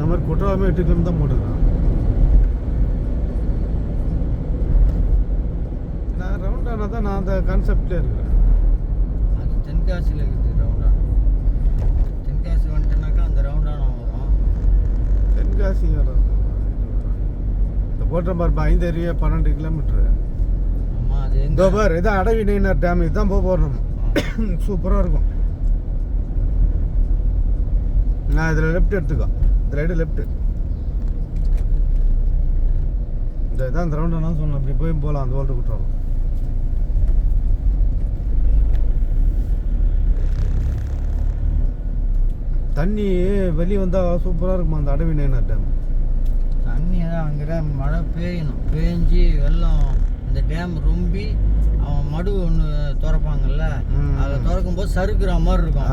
சொன்ன மாதிரி குற்றாலமே 8 கிலோமீட்டர் தான் போட்டுருக்கான். நான் ரவுண்டானா தான் நான் அந்த கான்செப்ட்லேயே இருக்கிறேன். அது தென்காசியில் இருக்குது ரவுண்டானா. தென்காசி வந்துட்டேனாக்கா அந்த ரவுண்டானா வரும். தென்காசி வரும். இந்த போட்டுற பாருப்பா 5 ஏரியா 12 கிலோமீட்ரு. ஆமாம் அது இதோ பார் இதான் அடவி நெய்னார் டேம். இதுதான் போகிறோம். சூப்பராக இருக்கும். நான் இதில் லெஃப்ட் எடுத்துக்கோ. இந்த ரைடு லெஃப்ட்டு. இதான் இந்த ரவுண்டானா சொன்னேன். அப்படி போய் போகலாம் அந்த ஓல்டு குற்றாலம். தண்ணி வெளியே வந்தால் சூப்பராக இருக்குமா அந்த அடவி நெய்னார் டேம். தண்ணி தான் அங்கே மழை பெய்யணும். பேஞ்சு வெள்ளம் இந்த டேம் ரொம்பி அவன் மடு ஒன்று திறப்பாங்கல்ல, அதில் திறக்கும் போது சறுக்குற மாதிரி இருக்கும்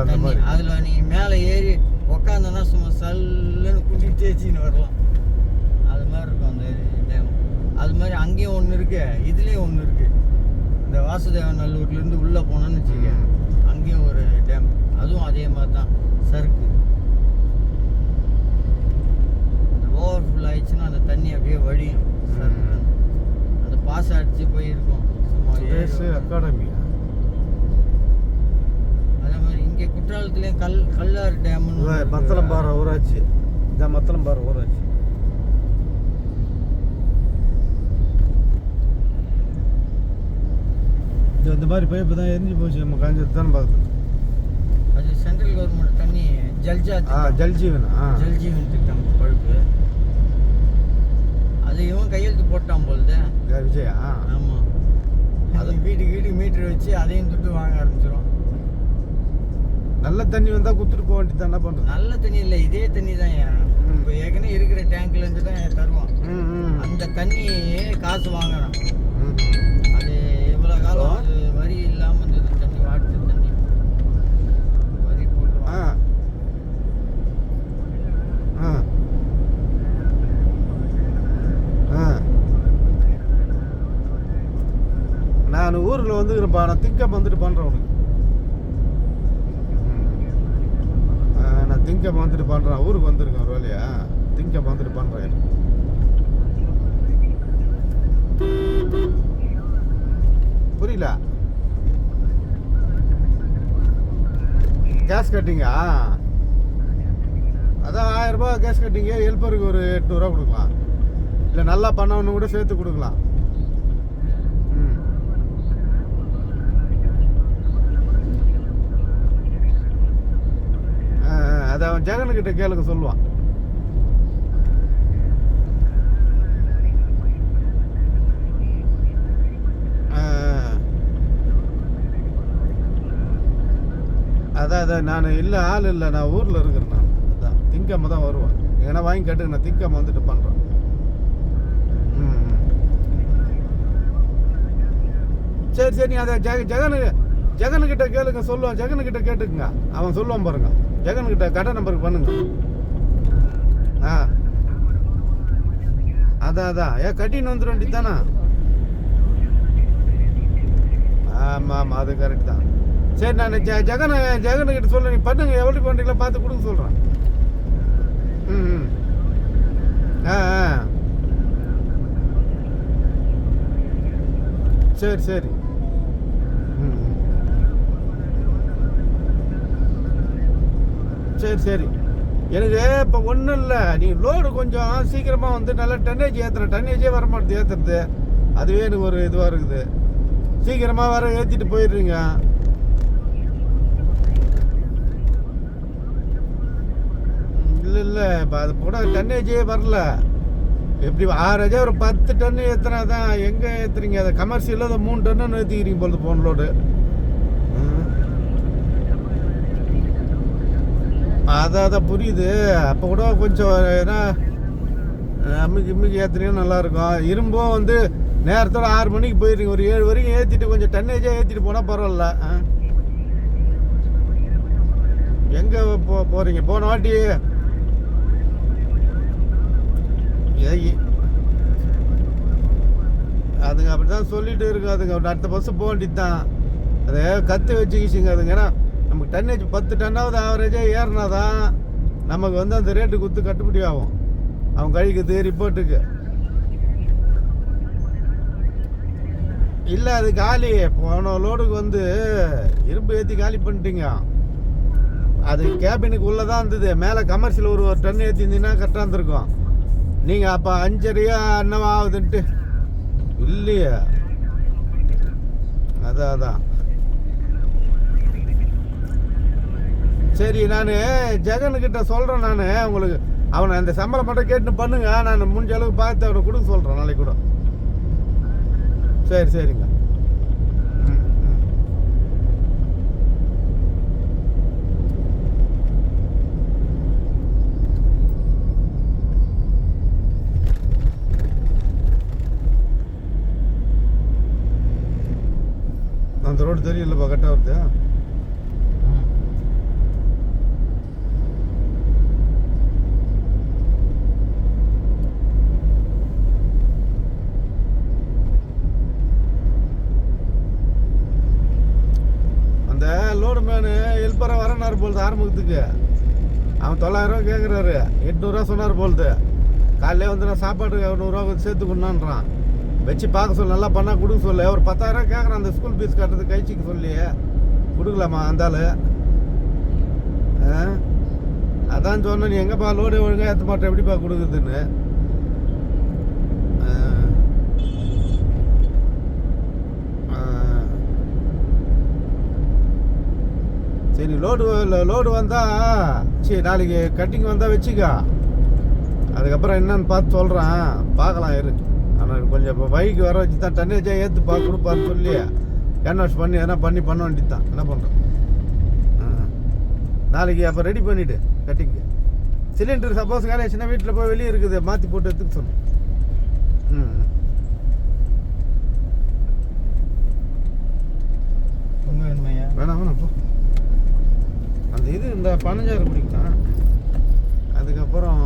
தண்ணி. அதில் நீங்கள் மேலே ஏறி உக்காந்தோன்னா சும்மா சல்லுன்னு குட்டி தேய்ச்சின்னு வரலாம். அது மாதிரி இருக்கும் அந்த டேம். அது மாதிரி அங்கேயும் ஒன்று இருக்கு, இதுலேயும் ஒன்று இருக்குது. இந்த வாசுதேவன் நல்லூர்லேருந்து உள்ளே போனோன்னு வச்சுக்க, அங்கேயும் ஒரு டேம். அதுவும் அதே மாதிரி தான் சறுக்கு. ஓவர்ஃபுல் ஆயிடுச்சுன்னா அந்த தண்ணி அப்படியே வழியும். அந்த பாஸ் அடிச்சு போயிருக்கும். அகாடமி அதே மாதிரி இங்கே குற்றாலத்துலேயும் கல்லாறு டேம்னு மத்தளம்பாறை ஊராட்சி. இதான் மத்தளம்பாறை ஊராட்சி. இந்த மாதிரி பைப்பு தான் எரிஞ்சு போச்சு. நம்ம காஞ்சது தானே பார்க்குது. அது சென்ட்ரல் கவர்மெண்ட் தண்ணி ஜல்ஜீவன் திட்டம் பழுப்பு. அது இவன் கையெழுத்து போட்டான் போலுது விஜயா. ஆமாம். அது வீட்டுக்கு மீட்டர் வச்சு அதையும் துட்டு வாங்க ஆரம்பிச்சிடும். நல்ல தண்ணி வந்தால் குத்துட்டு போக வேண்டியது தான். என்ன பண்ணுறது? நல்ல தண்ணி இல்லை, இதே தண்ணி தான். இப்போ ஏற்கனவே இருக்கிற டேங்க்லேருந்து தான் தருவான். அந்த தண்ணியே காசு வாங்கணும். அது இவ்வளோ காலம் அது வரி இல்லாமல் இருந்தது. தண்ணி வாட்டர் தண்ணி வரி போட்டு நான் ஊரில் வந்துக்கிறேன்ப்பா. நான் திங்கம் வந்துட்டு பண்ணுறேன் உனக்கு. நான் திங்கம் வந்துட்டு பண்ணுறேன். ஊருக்கு வந்துருக்கேன் ஒரு வேலையா. திங்கம் வந்துட்டு பண்ணுறேன். புரியல? கேஸ் கட்டிங்கா? அதான் 1000 ரூபாய் கேஸ் கட்டிங்க. ஹெல்ப்பருக்கு ஒரு 800 ரூபா கொடுக்கலாம். இல்லை நல்லா பண்ணவனு கூட சேர்த்து கொடுக்கலாம். அதை அவன் ஜெகன்கிட்ட கேளுங்க சொல்லுவான். அதான் நான் இல்லை, ஆள் இல்லை, நான் ஊரில் இருக்கிறேன். நான் அதான் திங்காம தான் வருவேன். ஏன்னா வாங்கி கேட்டுங்க. நான் திங்காம வந்துட்டு பண்ணுறேன். சரி நீ அதை ஜெகனுக்கிட்ட கேளுங்க சொல்லுவான். ஜெகனுக்கிட்ட கேட்டுக்குங்க. அவன் சொல்லுவான் பாருங்க. ஜெகன்கிட்ட கடை நம்பருக்கு பண்ணுங்க. அதான் ஏன் கட்டின்னு வந்துட வேண்டியது தானே? ஆமாம் அது கரெக்ட் தான். சரி நான் ஜெகனுக்கிட்ட சொல்ல நீ பண்ணுங்க. எவ்வளோ பண்ணுறீங்களா பார்த்து கொடுக்க சொல்கிறேன். சரி சரி எனக்கு இப்போ ஒன்றும் இல்லை. நீ லோடு கொஞ்சம் சீக்கிரமாக வந்து நல்லா டன்னேஜ் ஏற்றுறேன். டன்னேஜே வர மாட்டேது ஏற்றுறது. அதுவே எனக்கு ஒரு இதுவாக இருக்குது. சீக்கிரமாக வர ஏற்றிட்டு போயிடுறீங்க. இல்லை இப்போ அது கூட டன்னேஜே வரல. எப்படி 6000 ஒரு 10 டன்னு ஏற்றுனா தான். எங்கே ஏற்றுறீங்க? அதை கமர்ஷியலில் அதை 3 டன்னு ஏற்றிக்கிறீங்க போல போன லோடு. அதான் புரியுது. அப்போ கூட கொஞ்சம் ஏன்னா அம்மிக்கு ஏற்றுனீங்கன்னா நல்லாயிருக்கும். இரும்பும் வந்து நேரத்தோட 6 மணிக்கு போயிடுறீங்க. ஒரு 7 வரைக்கும் ஏற்றிட்டு கொஞ்சம் டன்னேஜாக ஏற்றிட்டு போனால் பரவாயில்ல. எங்கே போகிறீங்க? போன வாட்டி அதுங்க அப்படி தான் சொல்லிட்டு இருக்கு. அதுங்க அடுத்த பஸ்ஸு போக வேண்டியது தான். அதை கற்று வச்சுக்கிச்சிங்க அதுங்க. ஏன்னா நமக்கு டன்னேஜ் 10 டன்னாவது ஆவரேஜாக ஏறினா தான் நமக்கு வந்து அந்த ரேட்டு கொடுத்து கட்டுப்படி ஆகும் அவன் கழிக்கிறது ரிப்போர்ட்டுக்கு. இல்லை அது காலி போன லோடுக்கு வந்து இரும்பு ஏற்றி காலி பண்ணிட்டீங்க. அது கேபினுக்கு உள்ளே தான் இருந்தது. மேலே கமர்ஷியல் ஒரு டன் ஏற்றிருந்தீங்கன்னா கரெக்டாக இருந்திருக்கும். நீங்கள் அப்போ 5.5 என்னவா ஆகுதுன்ட்டு இல்லையே. அதான் சரி, நான் ஜெகன்கிட்ட சொல்கிறேன். நான் உங்களுக்கு அவனை அந்த சம்பளம் மட்டும் கேட்டு பண்ணுங்க. நான் முடிஞ்ச அளவுக்கு பார்த்து அவனை கொடுக்க சொல்கிறேன் நாளைக்கு கூட. சரிங்க. அந்த ரோடு தெரியலப்பா, கரெக்டாக வருது. அந்த லோடு மேனு ஹெல்ப்பராக வரனார் போலுது ஆரம்பத்துக்கு. அவன் 900 ரூபா கேட்குறாரு. 800 ரூபா சொன்னார் போலுது. காலையிலே வந்து நான் சாப்பாட்டுக்கு 100 ரூபா சேர்த்து கொண்டான்றான். வச்சு பார்க்க சொல்லு, நல்லா பண்ணால் கொடுக்க சொல்லு. ஒரு 10,000 ரூபா கேட்குறான் அந்த ஸ்கூல் ஃபீஸ் கட்டுறது கழிச்சிக்க சொல்லி. கொடுக்கலாமா அந்த ஆள்? அதான் சொன்னேன், நீ எங்கேப்பா லோடு ஒழுங்காக ஏற்ற மாட்டேன், எப்படிப்பா கொடுக்குறதுன்னு. சரி, லோடு வந்தால் சரி, நாளைக்கு கட்டிங் வந்தால் வச்சுக்கா. அதுக்கப்புறம் என்னன்னு பார்த்து சொல்கிறேன், பார்க்கலாம் இரு. ஆனால் கொஞ்சம் இப்போ பைக்கு வர வச்சு தான் டன்னேஜாக ஏற்றுப்பா கொடுப்பான்னு சொல்லி கேன்வாஷ் பண்ணி எதனா பண்ண வேண்டியது தான். என்ன பண்ணுறோம் நாளைக்கு அப்போ ரெடி பண்ணிவிட்டு கட்டிங்கு. சிலிண்டர் சப்போஸ் காலியாச்சுன்னா வீட்டில் போய் வெளியே இருக்குது, மாற்றி போட்டு எடுத்துக்க சொன்னோம். வேணாம் போ. அந்த இது இந்த 15,000 குடிக்கலாம். அதுக்கப்புறம்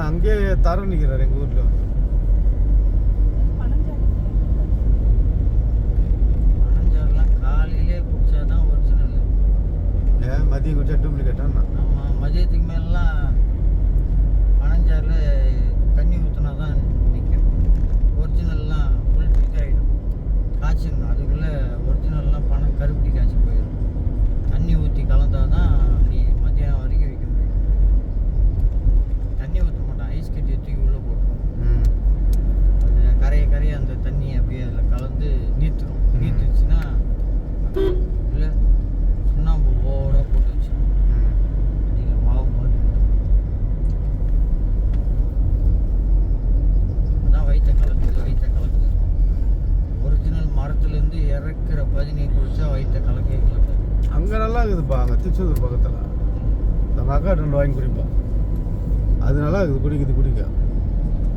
அங்கே தர நிற்கிறார் எங்கள் ஊரில். காலையிலே குடிச்சா தான் ஒரிஜினல். மதியம் குடிச்சா டூப்ளிகேட்டாண்ணா? ஆமாம், மதியத்துக்கு மேலாம் 15 தண்ணி ஊற்றினா தான் நிற்கும். ஒரிஜினல்லாம் ஃபுல் பிக் ஆகிடும். காய்ச்சிடணும், அதுக்குள்ளே ஒரிஜினல்லாம் பணம் கருப்பட்டி காய்ச்சி போயிடும். தண்ணி ஊற்றி கலந்தால் தான் நீ மதியானம் வரைக்கும் வைக்க முடியும். தண்ணி ஊற்ற மாட்டான், ஐஸ் கட்டி தூக்கி உள்ளே போட்டுரும். அது கரைய அந்த தண்ணி அப்படியே அதில் கலந்து நீத்துரும். நீத்துச்சுன்னா இல்லை சுண்ணாம்பு ஓடாக போட்டு வச்சிடும். அதில் மாவு மாதிரி அதான் வயிற்ற கலக்குது. ஒரிஜினல் மரத்துலேருந்து இறக்குற பதினீர் குடிச்சா வயிற்ற கலக்கே கலக்காது. அங்கே நல்லா இருக்குதுப்பா, அங்கே திருச்செந்தூர் பக்கத்தில் நம்ம அக்கா 2 வாங்கி குடிப்போம். அது நல்லா இருக்குது குடிக்க.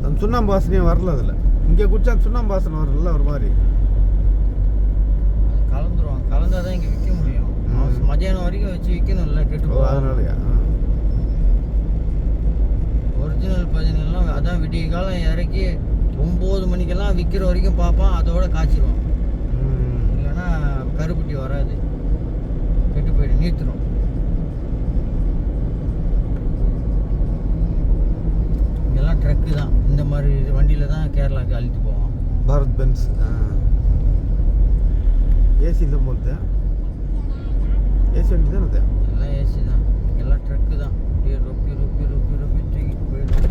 அந்த சுண்ணாம்பு வாசனையும் வரல அதில். இங்கே குடிச்சா சுண்ணாம்பு வாசனை வரல ஒரு மாதிரி. கலந்துருவாங்க, கலந்தால் தான் இங்கே விற்க முடியும். மதியானம் வரைக்கும் வச்சு விற்கணும்ல, கெட்டு. அதனாலயா ஒரிஜினல் பதினெல்லாம் அதான் விடிய காலம் இறக்கி 9 மணிக்கெல்லாம் விற்கிற வரைக்கும் பார்ப்பான். அதோட காய்ச்சிடுவான். இல்லைன்னா கருப்பட்டி வராது, கெட்டு போயிடும், நீத்துடும். இதெல்லாம் ட்ரக்கு தான். இந்த மாதிரி வண்டியில் தான் கேரளாவுக்கு அழுத்தி போவான். பாரத் பென்ஸ். ஏசி இந்த போகுது. ஏசி வண்டி தான் அது. எல்லாம் ஏசி தான், எல்லாம் ட்ரக்கு தான். அப்படியே ரொப்பி தூக்கிட்டு போயிடும்.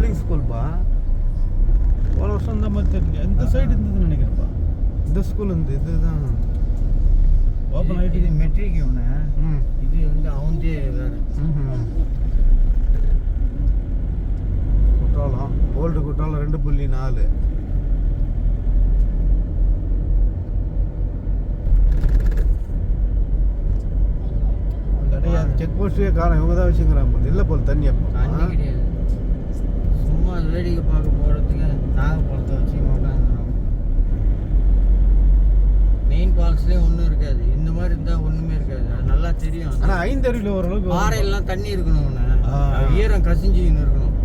பப்ளிக் ஸ்கூல்ப்பா. போன வருஷம் இந்த மாதிரி தெரியல. இந்த சைடு இருந்ததுன்னு நினைக்கிறேன்ப்பா. இந்த ஸ்கூல் இருந்து இதுதான் ஓப்பன் ஆகிட்டு. இது மெட்ரிக் இவனை. ம். இது வந்து அவந்தே வேறு. குற்றாலம் ஓல்டு குற்றாலம் 2.4. கிடையாது, செக் போஸ்டே காணும். இவங்க தான் வச்சுக்கிறாங்க. இல்லை போல் தண்ணி அப்போ தண்ணி கிடையாது. சும்மா வேடிக்கை பார்க்க போகிறதுக்கு நாகப்பழத்தை வச்சு உட்காந்துருவோம். மெயின் ஃபால்ஸ்லேயே ஒன்றும் இருக்காது. இந்த மாதிரி இருந்தால் ஒன்றுமே இருக்காது. அது நல்லா தெரியும். ஆனால் 5 அருவியில் ஓரளவுக்கு பாறையெல்லாம் தண்ணி இருக்கணும். ஈரம் கசிஞ்சின்னு இருக்கணும்.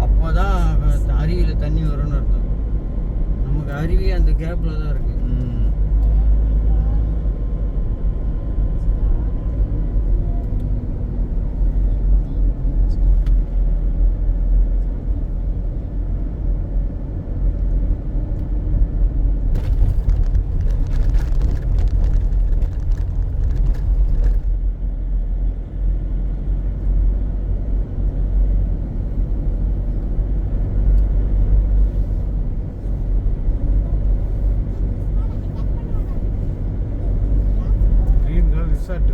அப்போ தான் அருவியில் தண்ணி வரும்னு அர்த்தம். நமக்கு அருவி அந்த கேப்பில் தான் இருக்குது.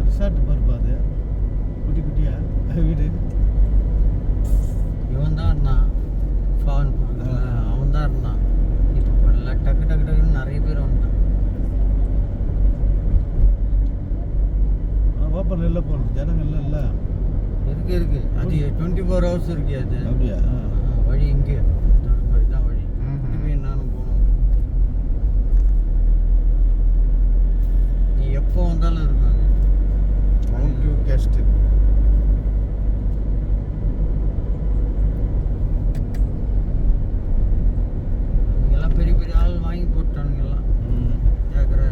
ரிசார்ட் பருப்பாது குட்டி குட்டியா வீடு. இவன் தான் இருந்தான் ஃபான், அவன் தான் இருந்தான். இப்போ எல்லாம் டக்கு டக்கு டக்குன்னு நிறைய பேர் வந்துட்டான். ஓப்பன் இல்லை போகணும், ஜனங்கள்லாம் இல்லை. இருக்கு அது 24 hours இருக்கு. அது அப்படியா? வழி இங்கே தான் வழி. போய் நானும் போகணும். நீ எப்போ வந்தாலும் இருக்கும். கெஸ்ட் எல்லாம் பெரிய பெரிய ஆள் வாங்கி போட்டானுங்க. எல்லாம் ஏக்கரா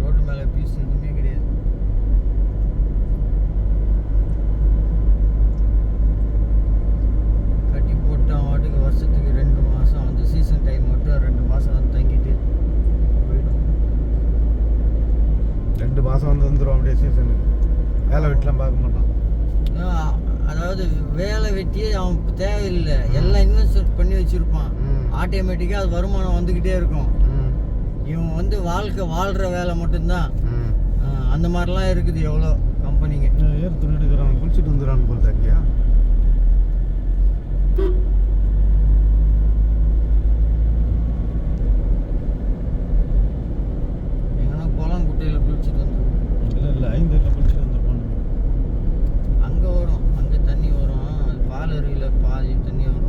ரோட்டு மேலே பீஸ் எதுவுமே கிடையாது. கட்டி போட்டான் வாட்டுக்கு. வருஷத்துக்கு 2 மாதம் அந்த சீசன் டைம் மட்டும் 2 மாதம் வந்து தங்கிட்டு போயிடும். 2 மாதம் வந்து வந்துடும் அப்படியே சீசனுக்கு. வேலை வெட்டிலாம் பார்க்க மாட்டான். அதாவது வேலை வெட்டியே அவன் தேவையில்லை. எல்லாம் இன்வெஸ்ட் பண்ணி வச்சுருப்பான். ஆட்டோமேட்டிக்காக அது வருமானம் வந்துக்கிட்டே இருக்கும். இவன் வந்து வாழ்கிற வேலை மட்டும்தான். அந்த மாதிரிலாம் இருக்குது எவ்வளோ கம்பெனிங்க. ஏர் துணி எடுக்கிறான், குளிச்சுட்டு வந்துடுறான்னு போல் தங்கியா. எங்கன்னா குளம் குட்டையில் குளிச்சுட்டு வந்துடும். இல்லை 5 அருவியில் குளிச்சுட்டு வந்துருப்பான். அங்கே வரும், அங்கே தண்ணி வரும். அது பால் அருவியில் பாதி தண்ணி வரும்.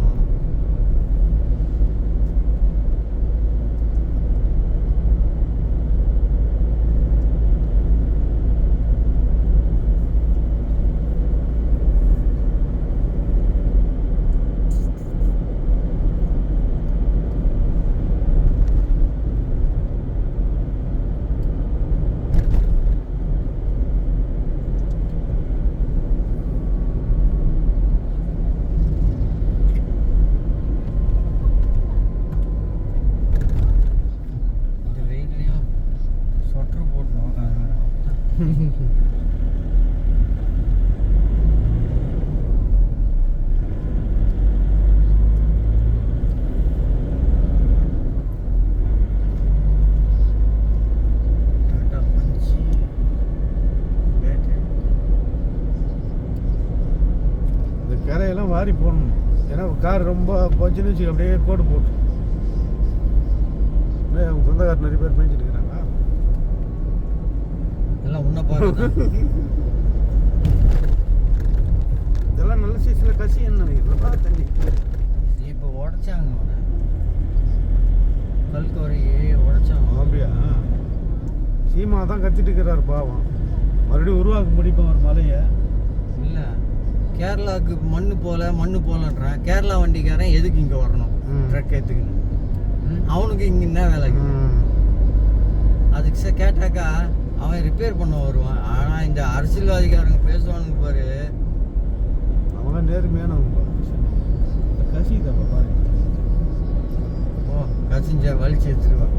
கரையெல்லாம் வாரி போடணும். ஏன்னா கார் ரொம்ப போச்சுன்னு வச்சு அப்படியே கோடு போட்டு. அவங்க சொந்தக்காரர் நிறைய பேர் மேய்ச்சிட்டு இருக்கிறாங்க. எல்லாம் உன்ன பாருங்க. இதெல்லாம் நல்ல சீசனில் கசி என்ன நினைக்கிறப்பா தண்ணி. இப்போ உடைச்சாங்க அவனை. கல்கோரையே உடைச்சாங்க. அப்படியா? சீமா தான் கத்திட்டு இருக்கிறார் பாவம். மறுபடியும் உருவாக்க முடிப்போம் ஒரு மலையை. இல்லை, கேரளாவுக்கு மண்ணு போலன்றான். கேரளா வண்டிக்காரன் எதுக்கு இங்கே வரணும் ட்ரக் ஏற்றுக்குன்னு? அவனுக்கு இங்கே என்ன வேலைக்கு? அதுக்கு கேட்டாக்கா அவன் ரிப்பேர் பண்ண வருவான். ஆனால் இந்த அரசியல்வாதிக்காரங்க பேசுவானுங்க பாரு, அவங்க நேர்மையானவங்க. கசிதா பாரு. ஓ கசிஞ்சா வலிச்சு எடுத்துருவான்.